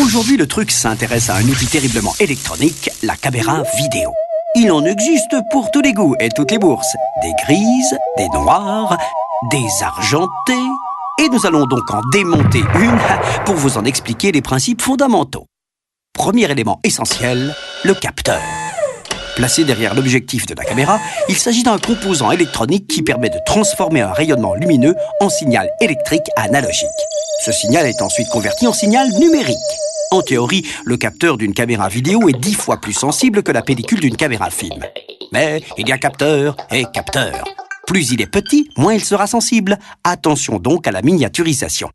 Aujourd'hui, le truc s'intéresse à un outil terriblement électronique, la caméra vidéo. Il en existe pour tous les goûts et toutes les bourses. Des grises, des noires, des argentées. Et nous allons donc en démonter une pour vous en expliquer les principes fondamentaux. Premier élément essentiel, le capteur. Placé derrière l'objectif de la caméra, il s'agit d'un composant électronique qui permet de transformer un rayonnement lumineux en signal électrique analogique. Ce signal est ensuite converti en signal numérique. En théorie, le capteur d'une caméra vidéo est 10 fois plus sensible que la pellicule d'une caméra film. Mais il y a capteur et capteur. Plus il est petit, moins il sera sensible. Attention donc à la miniaturisation.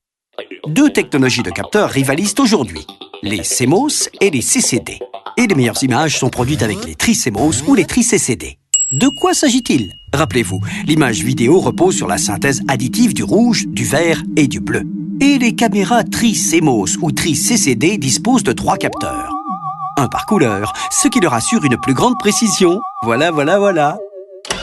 Deux technologies de capteurs rivalisent aujourd'hui, les CMOS et les CCD. Et les meilleures images sont produites avec les tri-CMOS ou les tri-CCD. De quoi s'agit-il? Rappelez-vous, l'image vidéo repose sur la synthèse additive du rouge, du vert et du bleu. Et les caméras tri-CMOS ou tri-CCD disposent de 3 capteurs. Un par couleur, ce qui leur assure une plus grande précision. Voilà.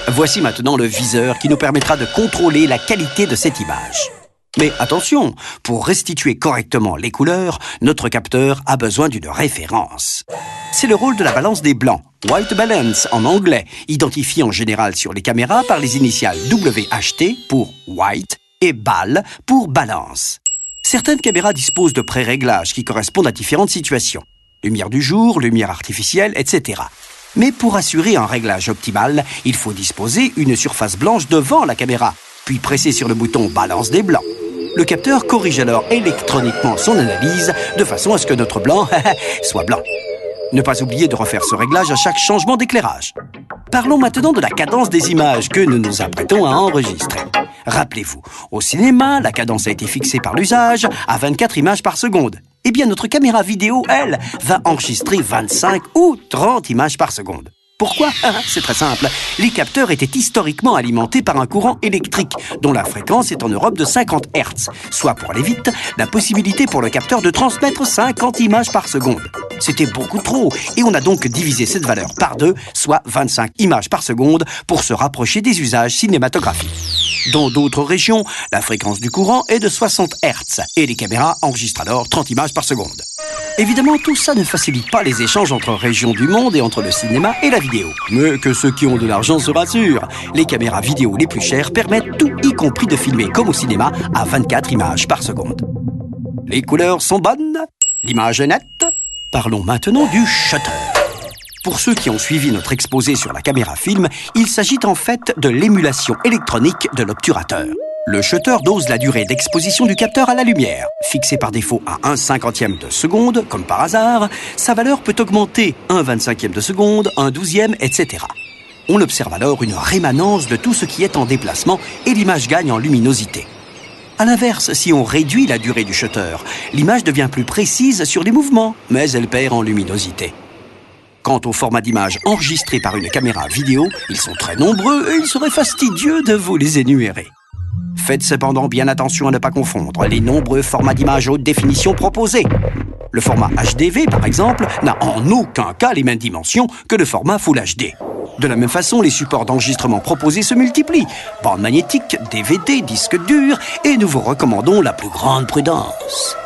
Voici maintenant le viseur qui nous permettra de contrôler la qualité de cette image. Mais attention, pour restituer correctement les couleurs, notre capteur a besoin d'une référence. C'est le rôle de la balance des blancs, White Balance en anglais, identifiée en général sur les caméras par les initiales WHT pour White et BAL pour Balance. Certaines caméras disposent de pré-réglages qui correspondent à différentes situations. Lumière du jour, lumière artificielle, etc. Mais pour assurer un réglage optimal, il faut disposer une surface blanche devant la caméra, puis presser sur le bouton Balance des blancs. Le capteur corrige alors électroniquement son analyse de façon à ce que notre blanc soit blanc. Ne pas oublier de refaire ce réglage à chaque changement d'éclairage. Parlons maintenant de la cadence des images que nous nous apprêtons à enregistrer. Rappelez-vous, au cinéma, la cadence a été fixée par l'usage à 24 images par seconde. Eh bien, notre caméra vidéo, elle, va enregistrer 25 ou 30 images par seconde. Pourquoi? C'est très simple. Les capteurs étaient historiquement alimentés par un courant électrique, dont la fréquence est en Europe de 50 Hz, soit pour aller vite, la possibilité pour le capteur de transmettre 50 images par seconde. C'était beaucoup trop, et on a donc divisé cette valeur par 2, soit 25 images par seconde, pour se rapprocher des usages cinématographiques. Dans d'autres régions, la fréquence du courant est de 60 Hz, et les caméras enregistrent alors 30 images par seconde. Évidemment, tout ça ne facilite pas les échanges entre régions du monde et entre le cinéma et la vidéo. Mais que ceux qui ont de l'argent se rassurent. Les caméras vidéo les plus chères permettent tout, y compris de filmer comme au cinéma, à 24 images par seconde. Les couleurs sont bonnes, l'image est nette. Parlons maintenant du shutter. Pour ceux qui ont suivi notre exposé sur la caméra film, il s'agit en fait de l'émulation électronique de l'obturateur. Le shutter dose la durée d'exposition du capteur à la lumière. Fixée par défaut à 1/50e de seconde, comme par hasard, sa valeur peut augmenter 1/25e de seconde, 1/12e, etc. On observe alors une rémanence de tout ce qui est en déplacement et l'image gagne en luminosité. A l'inverse, si on réduit la durée du shutter, l'image devient plus précise sur les mouvements, mais elle perd en luminosité. Quant au format d'image enregistré par une caméra vidéo, ils sont très nombreux et il serait fastidieux de vous les énumérer. Faites cependant bien attention à ne pas confondre les nombreux formats d'image haute définition proposés. Le format HDV, par exemple, n'a en aucun cas les mêmes dimensions que le format Full HD. De la même façon, les supports d'enregistrement proposés se multiplient. Bande magnétique, DVD, disque dur, et nous vous recommandons la plus grande prudence.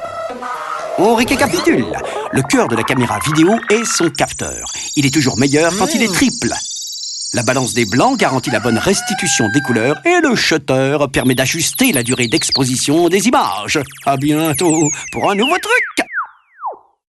On récapitule. Le cœur de la caméra vidéo est son capteur. Il est toujours meilleur quand il est triple. La balance des blancs garantit la bonne restitution des couleurs et le shutter permet d'ajuster la durée d'exposition des images. À bientôt pour un nouveau truc.